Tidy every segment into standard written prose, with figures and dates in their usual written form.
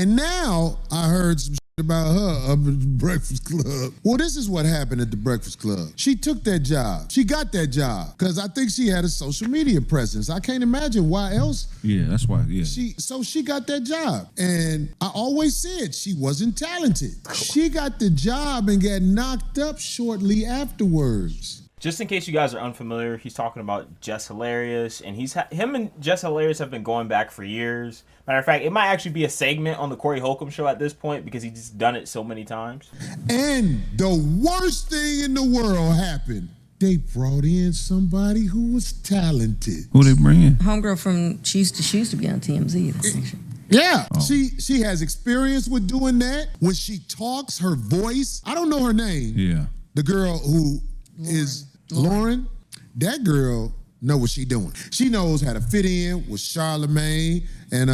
And now I heard some shit about her up at the Breakfast Club. Well, this is what happened at the Breakfast Club. She took that job. She got that job because I think she had a social media presence. I can't imagine why else. Yeah, that's why, yeah. So she got that job. And I always said she wasn't talented. She got the job and got knocked up shortly afterwards. Just in case you guys are unfamiliar, he's talking about Jess Hilarious, and him and Jess Hilarious have been going back for years. Matter of fact, it might actually be a segment on the Corey Holcomb show at this point because he's just done it so many times. And the worst thing in the world happened. They brought in somebody who was talented. Who they bring in? Homegirl from she used to be on TMZ. Yeah, she has experience with doing that. When she talks, her voice. I don't know her name. Yeah, the girl who is Loren. That girl know what she doing. She knows how to fit in with Charlamagne and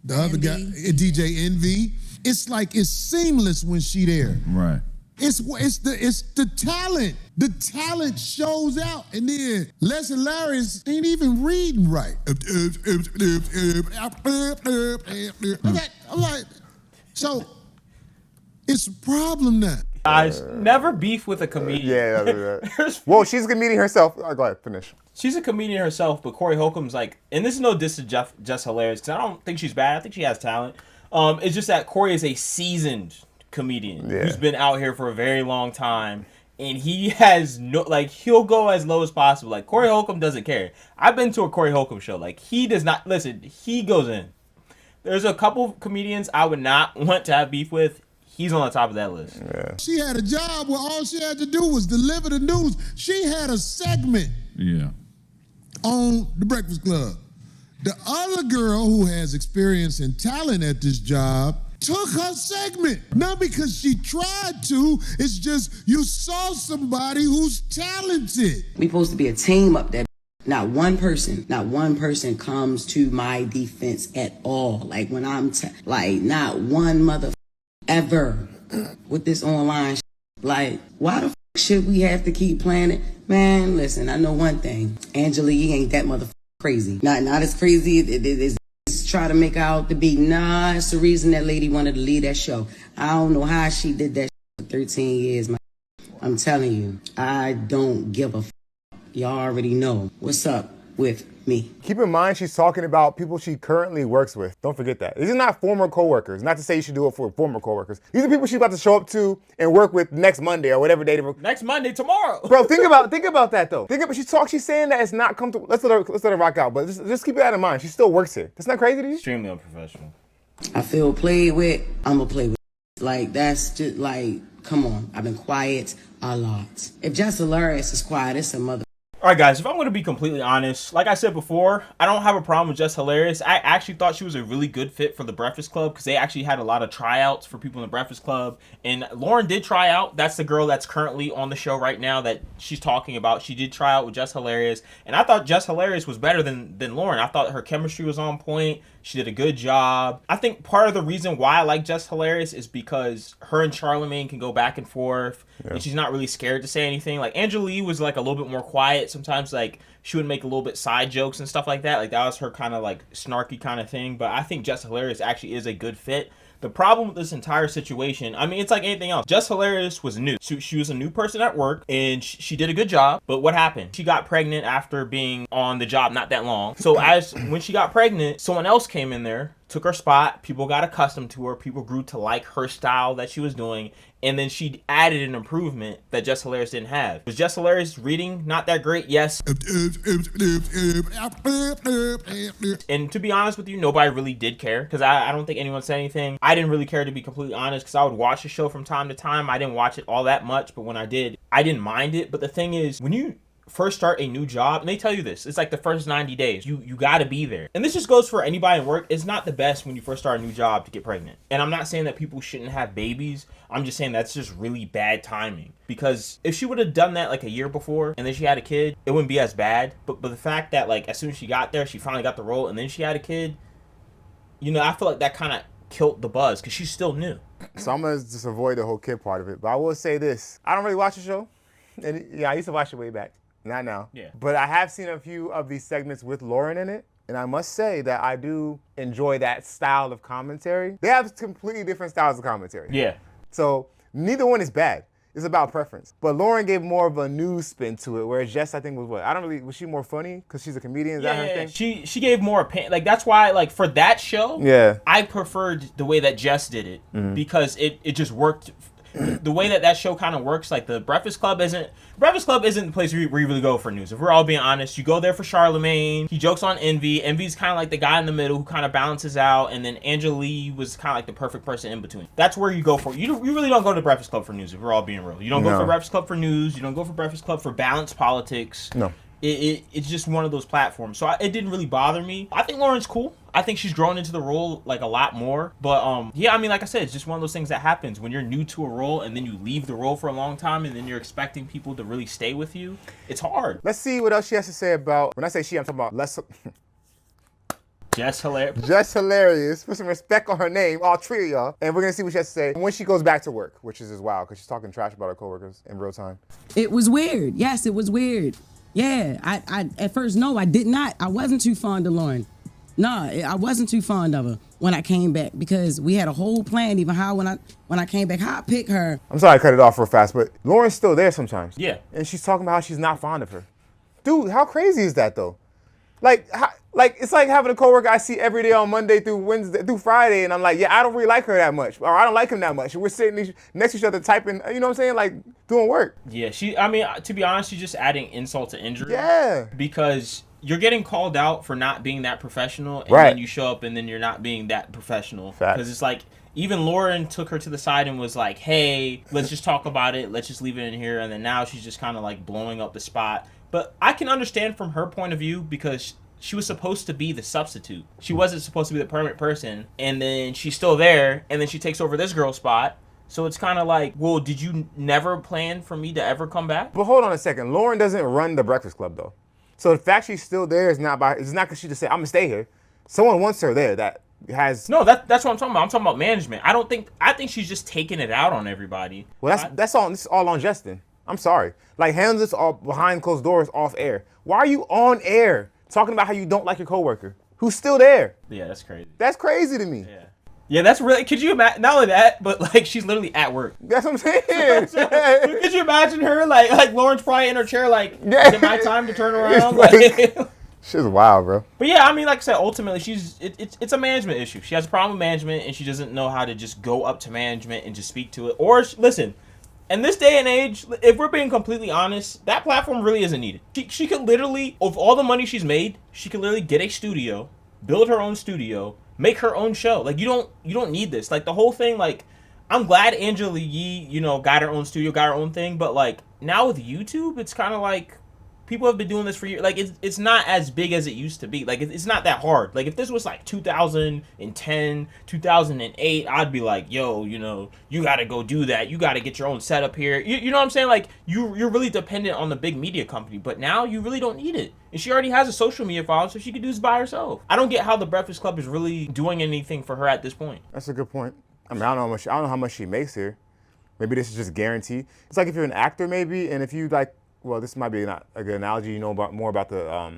the other guy, DJ Envy. It's like it's seamless when she there. Right. It's the talent. The talent shows out, and then Jess Hilarious ain't even reading right. I'm like, so it's a problem now. Guys, never beef with a comedian. Yeah. Well, she's a comedian herself. Go ahead, finish. She's a comedian herself, but Corey Holcomb's like, and this is no diss to Jess Hilarious, because I don't think she's bad. I think she has talent. It's just that Corey is a seasoned comedian who's been out here for a very long time, and he has no, like, he'll go as low as possible. Like, Corey Holcomb doesn't care. I've been to a Corey Holcomb show. Like, he does not, listen, he goes in. There's a couple comedians I would not want to have beef with. He's on the top of that list. Yeah. She had a job where all she had to do was deliver the news. She had a segment on The Breakfast Club. The other girl who has experience and talent at this job took her segment. Not because she tried to, it's just you saw somebody who's talented. We supposed to be a team up there. Not one person comes to my defense at all. Like when I'm, not one mother ever with this online like, why the should we have to keep playing it? Man, listen, I know one thing. Angela Yee ain't that crazy. Not as crazy as try to make out to be. Nah, it's the reason that lady wanted to leave that show. I don't know how she did that for 13 years, man. I'm telling you, I don't give a Y'all already know what's up with me. Keep in mind, she's talking about people she currently works with. Don't forget that. These are not former coworkers. Not to say you should do it for former coworkers. These are people she's about to show up to and work with next Monday or whatever day. Next Monday, tomorrow. Bro, think about that though. She's saying that it's not comfortable. Let's let her rock out. But just keep that in mind. She still works here. That's not crazy to you? Extremely unprofessional. I feel played with. I'ma play with. Like that's just like, come on. I've been quiet a lot. If Jess Hilarious is quiet, it's a mother. All right, guys, if I'm going to be completely honest, like I said before, I don't have a problem with Jess Hilarious. I actually thought she was a really good fit for the Breakfast Club because they actually had a lot of tryouts for people in the Breakfast Club. And Loren did try out. That's the girl that's currently on the show right now that she's talking about. She did try out with Jess Hilarious. And I thought Jess Hilarious was better than Loren. I thought her chemistry was on point. She did a good job. I think part of the reason why I like Jess Hilarious is because her and Charlamagne can go back and forth. Yeah. And she's not really scared to say anything. Like, Angela Yee was, like, a little bit more quiet. Sometimes, like, she would make a little bit side jokes and stuff like that. Like, that was her kind of, like, snarky kind of thing. But I think Jess Hilarious actually is a good fit. The problem with this entire situation, I mean, it's like anything else. Jess Hilarious was new. She was a new person at work, and she did a good job. But what happened? She got pregnant after being on the job not that long. So when she got pregnant, someone else came in there, took her spot. People got accustomed to her. People grew to like her style that she was doing. And then she added an improvement that Jess Hilarious didn't have. Was Jess Hilarious reading not that great? Yes. And to be honest with you, nobody really did care because I don't think anyone said anything. I didn't really care, to be completely honest, because I would watch the show from time to time. I didn't watch it all that much, but when I did, I didn't mind it. But the thing is, when you first start a new job, and they tell you this, it's like the first 90 days, you got to be there. And this just goes for anybody in work. It's not the best when you first start a new job to get pregnant. And I'm not saying that people shouldn't have babies. I'm just saying that's just really bad timing. Because if she would have done that like a year before and then she had a kid, it wouldn't be as bad. But the fact that, like, as soon as she got there, she finally got the role and then she had a kid, you know, I feel like that kind of killed the buzz because she's still new. So I'm going to just avoid the whole kid part of it. But I will say this. I don't really watch the show. And yeah, I used to watch it way back. Not now. Yeah. But I have seen a few of these segments with Loren in it. And I must say that I do enjoy that style of commentary. They have completely different styles of commentary. Yeah. So neither one is bad. It's about preference. But Loren gave more of a news spin to it, whereas Jess, I think, was what? Was she more funny? Because she's a comedian, is that her thing? She gave more opinion. Like, that's why, like, for that show, I preferred the way that Jess did it because it just worked. The way that show kind of works, like the Breakfast Club isn't the place where you really go for news. If we're all being honest, you go there for Charlemagne. He jokes on Envy. Envy's kind of like the guy in the middle who kind of balances out, and then Angela Lee was kind of like the perfect person in between. That's where you go for. You really don't go to Breakfast Club for news. If we're all being real, you don't go for Breakfast Club for news. You don't go for Breakfast Club for balanced politics. No. It's just one of those platforms. So it didn't really bother me. I think Loren's cool. I think she's grown into the role like a lot more. But yeah, I mean, like I said, it's just one of those things that happens when you're new to a role and then you leave the role for a long time and then you're expecting people to really stay with you. It's hard. Let's see what else she has to say about, when I say she, I'm talking about Jess Hilarious. Jess Hilarious. Put some respect on her name, all three of y'all. And we're going to see what she has to say when she goes back to work, which is just wild because she's talking trash about her coworkers in real time. It was weird. Yes, it was weird. Yeah, I at first, no, I did not. I wasn't too fond of Loren. Nah, I wasn't too fond of her when I came back because we had a whole plan, even how when I came back, how I pick her. I'm sorry I cut it off real fast, but Loren's still there sometimes. Yeah. And she's talking about how she's not fond of her. Dude, how crazy is that though? Like it's like having a coworker I see every day on Monday through Friday, and I'm like, yeah, I don't really like her that much, or I don't like him that much. And we're sitting next to each other typing, you know what I'm saying, like doing work. Yeah, I mean, to be honest, she's just adding insult to injury. Yeah. Because you're getting called out for not being that professional, and then you show up and then you're not being that professional. Because it's like, even Loren took her to the side and was like, hey, let's just talk about it. Let's just leave it in here. And then now she's just kind of like blowing up the spot. But I can understand from her point of view because she was supposed to be the substitute. She wasn't supposed to be the permanent person. And then she's still there. And then she takes over this girl's spot. So it's kind of like, well, did you never plan for me to ever come back? But hold on a second. Loren doesn't run the Breakfast Club, though. So the fact she's still there is not because she just said, I'm going to stay here. Someone wants her there that has... No, that's what I'm talking about. I'm talking about management. I think she's just taking it out on everybody. Well, that's all. This is all on Justin. I'm sorry. Like, handle this all behind closed doors, off air. Why are you on air talking about how you don't like your coworker who's still there? Yeah, that's crazy. That's crazy to me. Yeah, that's really. Could you imagine? Not only that, but like she's literally at work. That's what I'm saying. So, could you imagine her like Lauren's probably in her chair like, is it my time to turn around? Shit's wild, bro. But yeah, I mean, like I said, ultimately it's a management issue. She has a problem with management, and she doesn't know how to just go up to management and just speak to it. Or listen. In this day and age, if we're being completely honest, that platform really isn't needed. She could literally, of all the money she's made, she could literally get a studio, build her own studio, make her own show. Like, you don't need this. Like, the whole thing, like, I'm glad Angela Yee, got her own studio, got her own thing, but like now with YouTube, it's kind of like people have been doing this for years. Like, it's not as big as it used to be. Like, it's not that hard. Like, if this was like 2010, 2008, I'd be like, yo, you got to go do that. You got to get your own setup here. You know what I'm saying? Like, you're really dependent on the big media company. But now you really don't need it. And she already has a social media following, so she could do this by herself. I don't get how the Breakfast Club is really doing anything for her at this point. That's a good point. I mean, I don't know how much she makes here. Maybe this is just guaranteed. It's like if you're an actor, maybe, and if you like, well, this might be not a good analogy. You know more about the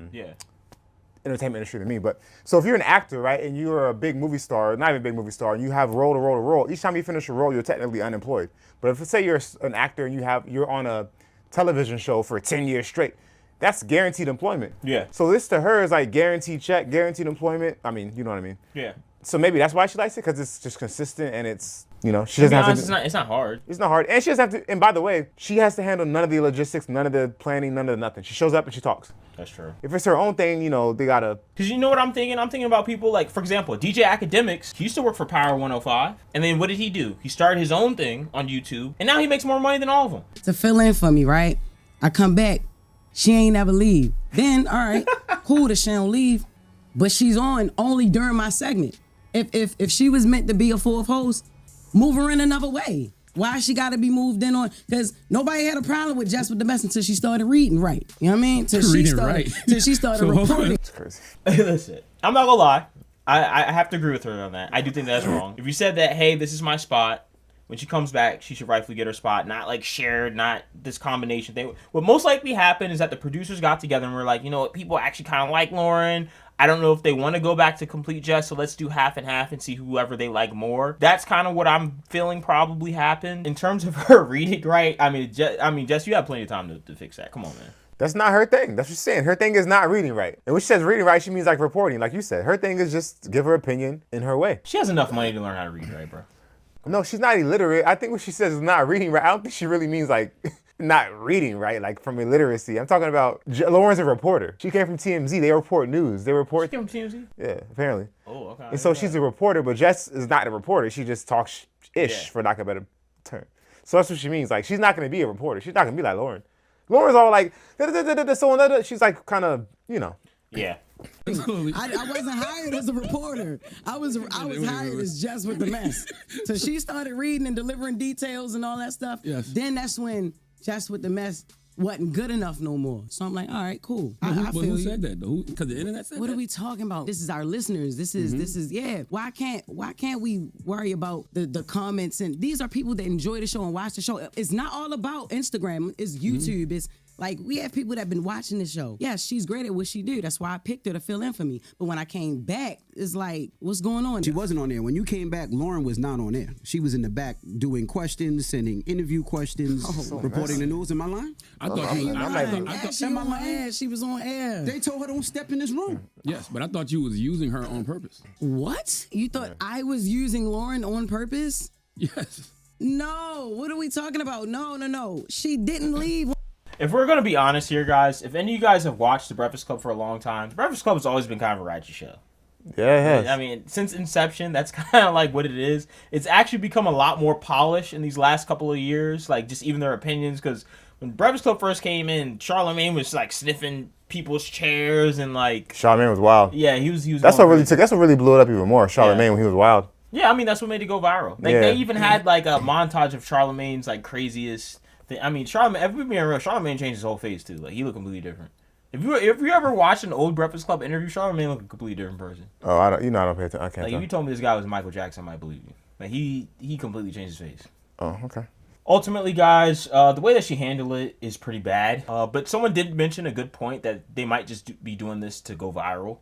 entertainment industry than me. But so if you're an actor, right, and you're a big movie star, not even a big movie star, and you have role to role to role, each time you finish a role, you're technically unemployed. But if say you're an actor and you're on a television show for 10 years straight, that's guaranteed employment. Yeah. So this to her is like guaranteed check, guaranteed employment. I mean, you know what I mean? Yeah. So maybe that's why she likes it, because it's just consistent and it's, she doesn't have to. It's not hard. It's not hard. And she doesn't have to, and by the way, she has to handle none of the logistics, none of the planning, none of the nothing. She shows up and she talks. That's true. If it's her own thing, they gotta. Because you know what I'm thinking? I'm thinking about people like, for example, DJ Academics. He used to work for Power 105. And then what did he do? He started his own thing on YouTube. And now he makes more money than all of them. To fill in for me, right? I come back. She ain't never leave. Then, all right, cool that she don't leave. But she's on only during my segment. If she was meant to be a fourth host, move her in another way. Why she got to be moved in on? Because nobody had a problem with Jess with the Best until she started reading right. You know what I mean? Till she started recording. It's crazy. Listen, I'm not gonna lie. I have to agree with her on that. I do think that's wrong. If you said that, hey, this is my spot, when she comes back, she should rightfully get her spot, not like shared, not this combination thing. What most likely happened is that the producers got together and were like, you know what, people actually kind of like Loren. I don't know if they want to go back to complete Jess, so let's do half and half and see whoever they like more. That's kind of what I'm feeling probably happened. In terms of her reading right, Jess, you have plenty of time to fix that. Come on, man. That's not her thing. That's what she's saying. Her thing is not reading right. And when she says reading right, she means like reporting, like you said. Her thing is just give her opinion in her way. She has enough money to learn how to read right, bro. No, she's not illiterate. I think what she says is not reading right. I don't think she really means like not reading right, like from illiteracy. I'm talking about Lauren's a reporter. She came from TMZ. They report news. They report. She came from TMZ? Yeah, apparently. Oh, okay. And so she's a reporter, but Jess is not a reporter. She just talks ish, for lack of a better term. So that's what she means. Like, she's not going to be a reporter. She's not going to be like Loren. Lauren's all like, so she's like kind of, you know. Yeah. I wasn't hired as a reporter. I was hired as Jess with the mess. So she started reading and delivering details and all that stuff. Yes. Then that's when Jess with the mess wasn't good enough no more. So I'm like, all right, cool. I feel Who you. said that though? Because the internet said What that? are we talking about? This is our listeners. This is yeah. Why can't we worry about the comments? And these are people that enjoy the show and watch the show. It's not all about Instagram. It's YouTube. It's like, we have people that have been watching the show. Yeah, she's great at what she do. That's why I picked her to fill in for me. But when I came back, it's like, what's going on? She wasn't on there. When you came back, Loren was not on there. She was in the back doing questions, sending interview questions, reporting the news. Am I lying? I thought you was. She was on air. She was on air. They told her don't step in this room. Yes, but I thought you was using her on purpose. What? You thought I was using Loren on purpose? Yes. No. What are we talking about? No. She didn't leave. If we're going to be honest here, guys, if any of you guys have watched The Breakfast Club for a long time, The Breakfast Club has always been kind of a ratchet show. Yeah, it has. I mean, since inception, that's kind of like what it is. It's actually become a lot more polished in these last couple of years, like just even their opinions, because when Breakfast Club first came in, Charlamagne was like sniffing people's chairs and like... Charlamagne was wild. Yeah, he was that's what really blew it up even more, Charlamagne, when he was wild. Yeah, I mean, that's what made it go viral. Like, they even had like a montage of Charlamagne's like craziest... I mean, Charlamagne, if we're being real, Charlamagne changed his whole face too. Like, he looked completely different. If you ever watched an old Breakfast Club interview, Charlamagne looked a completely different person. Oh, I don't pay attention. I can't. Like, if you told me this guy was Michael Jackson, I might believe you. Like, he completely changed his face. Oh, okay. Ultimately, guys, the way that she handled it is pretty bad. But someone did mention a good point that they might just be doing this to go viral,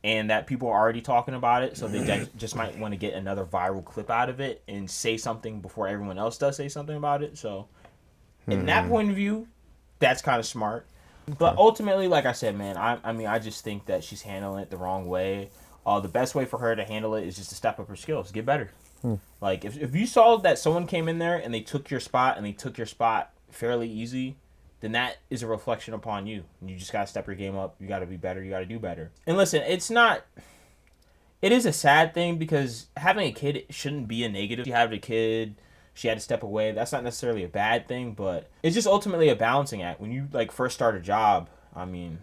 and that people are already talking about it, so they just might want to get another viral clip out of it and say something before everyone else does say something about it. So. In that point of view, that's kind of smart. But ultimately, like I said, man, I just think that she's handling it the wrong way. The best way for her to handle it is just to step up her skills, get better. Like, if you saw that someone came in there and they took your spot, fairly easy, then that is a reflection upon you. And you just got to step your game up. You got to be better. You got to do better. And listen, it is a sad thing because having a kid shouldn't be a negative. You have a kid... She had to step away. That's not necessarily a bad thing, but it's just ultimately a balancing act. When you like first start a job, I mean,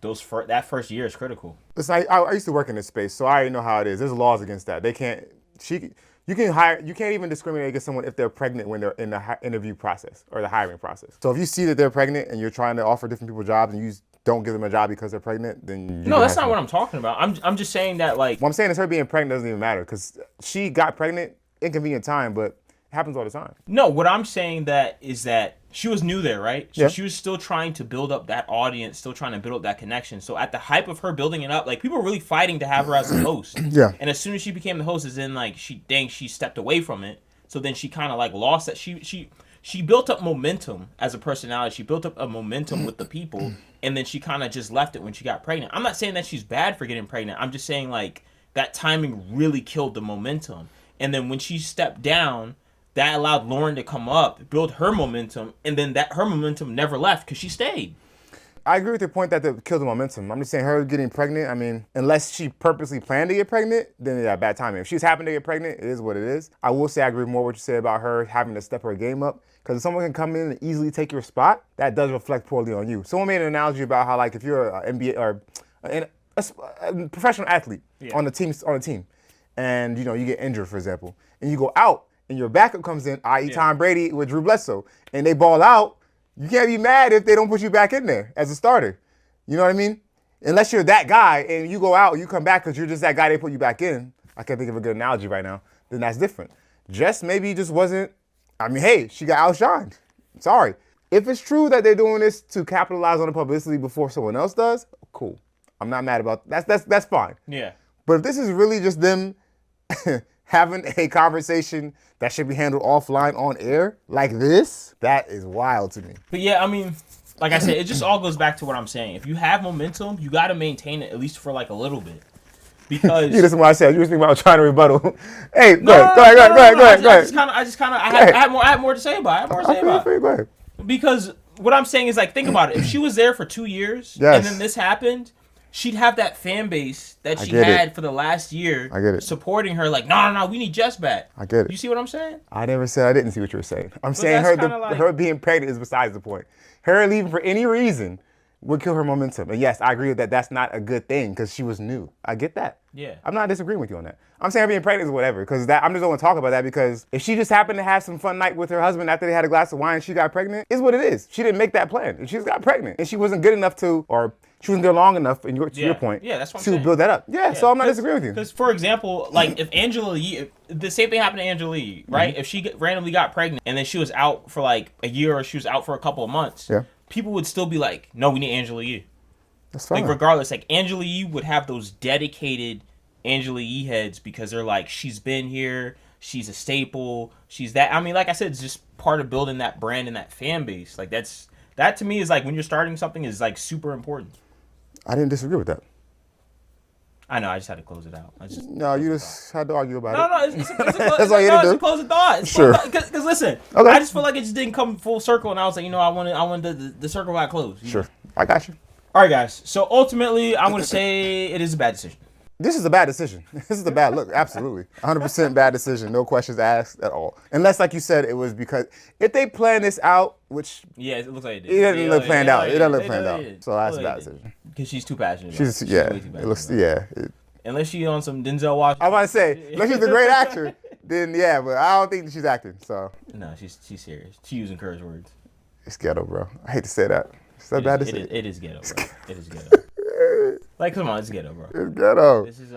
that first year is critical. Listen, I used to work in this space, so I already know how it is. There's laws against that. They can't. You can't even discriminate against someone if they're pregnant when they're in the interview process or the hiring process. So if you see that they're pregnant and you're trying to offer different people jobs and you don't give them a job because they're pregnant, then no, that's not what I'm talking about. I'm just saying that like. What I'm saying is her being pregnant doesn't even matter because she got pregnant inconvenient time, but. It happens all the time. No, what I'm saying is that she was new there, right? So yeah. She was still trying to build up that audience, still trying to build up that connection. So at the hype of her building it up, like people were really fighting to have her as a host. Yeah. And as soon as she became the host, is then like she stepped away from it. So then she kind of like lost that. She built up momentum as a personality. She built up a momentum with the people, and then she kind of just left it when she got pregnant. I'm not saying that she's bad for getting pregnant. I'm just saying like that timing really killed the momentum. And then when she stepped down. That allowed Loren to come up, build her momentum, and then her momentum never left because she stayed. I agree with your point that they killed the momentum. I'm just saying her getting pregnant, I mean, unless she purposely planned to get pregnant, then yeah, bad timing. If she's happened to get pregnant, it is what it is. I will say I agree more with what you said about her having to step her game up because if someone can come in and easily take your spot, that does reflect poorly on you. Someone made an analogy about how like if you're an NBA or a professional athlete on the team and you get injured, for example, and you go out, and your backup comes in, i.e. Tom Brady with Drew Bledsoe, and they ball out, you can't be mad if they don't put you back in there as a starter. You know what I mean? Unless you're that guy and you go out, you come back because you're just that guy they put you back in. I can't think of a good analogy right now. Then that's different. Jess maybe just wasn't. I mean, hey, she got outshined. Sorry. If it's true that they're doing this to capitalize on the publicity before someone else does, cool. I'm not mad about that's fine. Yeah. But if this is really just them having a conversation that should be handled offline on air like this, that is wild to me. But yeah, I mean, like I said, it just all goes back to what I'm saying. If you have momentum, you got to maintain it at least for like a little bit. Because you listen to what I said. You were thinking about trying to rebuttal. Hey, go ahead. I had more to say about it. Go ahead. Because what I'm saying is, like, think about it. If she was there for 2 years and then this happened, she'd have that fan base that she had for the last year supporting her. Like, no, we need Jess back. I get it. You see what I'm saying? I never said I didn't see what you were saying. I'm saying her being pregnant is besides the point. Her leaving for any reason would kill her momentum. And yes, I agree with that. That's not a good thing because she was new. I get that. Yeah. I'm not disagreeing with you on that. I'm saying her being pregnant is whatever because I'm just don't want to talk about that because if she just happened to have some fun night with her husband after they had a glass of wine and she got pregnant, is what it is. She didn't make that plan. And she just got pregnant and she wasn't good enough to, or she wasn't there long enough, to your point, that's what I'm saying. build that up. Yeah, so I'm not disagreeing with you. Because, for example, like if Angela Yee, the same thing happened to Angela Yee, right? If she randomly got pregnant and then she was out for like a year or she was out for a couple of months, people would still be like, no, we need Angela Yee. That's fine. Like regardless, like Angela Yee would have those dedicated Angela Yee heads because they're like, she's been here, she's a staple, she's that. I mean, like I said, it's just part of building that brand and that fan base. Like that to me is like when you're starting something is like super important. I didn't disagree with that. I know, I just had to close it out. No, you just had to argue about it. No, it's That's all you had to do. It's a closing thought. Sure. Because listen, I just feel like it just didn't come full circle, and I was like, I wanted the circle got closed. Sure, I got you. All right, guys. So ultimately, I'm going to say it is a bad decision. This is a bad decision. This is a bad look. Absolutely. 100% bad decision. No questions asked at all. Unless, like you said, it was because if they plan this out, which... Yeah, it looks like it did. It doesn't look planned out. It doesn't look planned out. So that's a bad decision. Because she's too passionate. She's way too passionate. Unless she's on some Denzel Washington. I was about to say, unless she's a great actor, then yeah, but I don't think she's acting, so... No, she's serious. She using curse words. It's ghetto, bro. I hate to say that. It's a bad decision. It is ghetto, bro. It is ghetto. Like, come on, it's ghetto, bro. It's ghetto. This is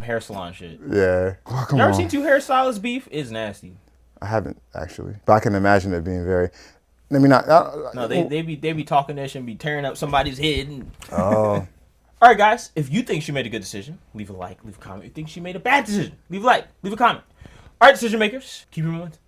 hair salon shit. Yeah. Oh, you ever seen two hairstylists beef? It's nasty. I haven't actually, but I can imagine it being very. Let me not. No, they be talking that shit and be tearing up somebody's head. And... Oh. All right, guys. If you think she made a good decision, leave a like, leave a comment. If you think she made a bad decision, leave a like, leave a comment. All right, decision makers, keep your moment.